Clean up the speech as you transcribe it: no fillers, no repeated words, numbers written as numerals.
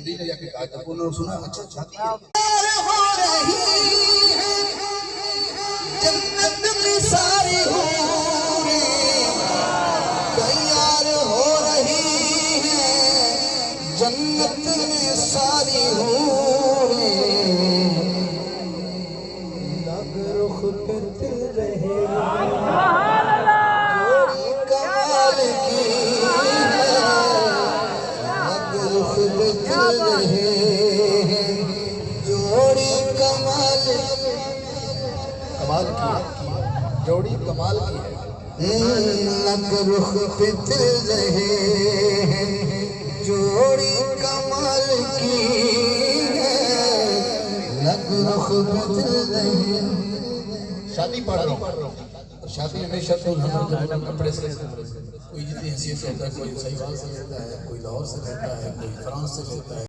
नदी ने जाके कहा जब उन्होंने सुना अच्छा शादी है हो रही है जन्नत में सारी हूरें तैयार हो रही है जन्नत में सारी हूरें लग रुख पे दिल रहे जोड़ी कमाल की है लग रुख पे दिल रहे जोड़ी कमाल कमाल की है जोड़ी कमाल की है लग रुख पे दिल रहे जोड़ी कमाल की है लग रुख पे दिल रहे शादी पढ़ रहा हूँ शादी हमेशा तो कपड़े से कोई जितनी हैसियत होता है कोई सहीवाल से लेता है कोई लाहौर से लेता है कोई फ्रांस से लेता है